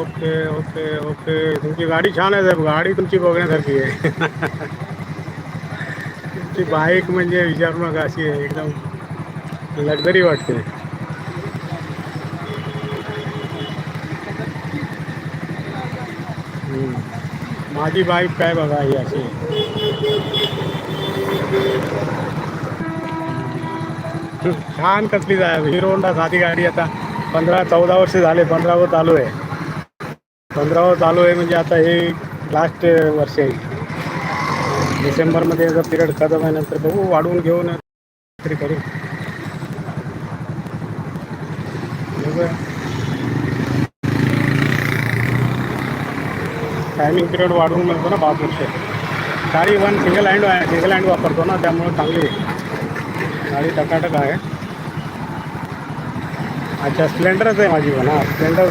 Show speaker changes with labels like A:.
A: Okay okay okay. तुमची गाडी छान आहे साहेब. गाडी तुमची बघण्यासारखी आहे. तुमची बाईक म्हणजे विचारू नका, अशी आहे एकदम लक्झरी वाटते. हम्म. माझी बाईक काय बघा ही अशी आहे. छान कसली जाय हिरो होंडा साधी गाडी. आता 15-14 वर्ष झाले. 15व चालू आहे. 15व चालू आहे म्हणजे आता हे लास्ट वर्ष आहे. डिसेंबरमध्ये जर पिरियड खतम आहे, नंतर बघू वाढवून घेऊन तरी करू. बघूया. टायमिंग पिरियड वाढवून मिळतो ना 5 वर्ष. गाडी वन सिंगल हँड वापरतो ना, त्यामुळे चांगली आहे गाडी. टकाटक आहे. अच्छा, स्प्लेंडरच आहे माझी पण. हां, स्प्लेंडर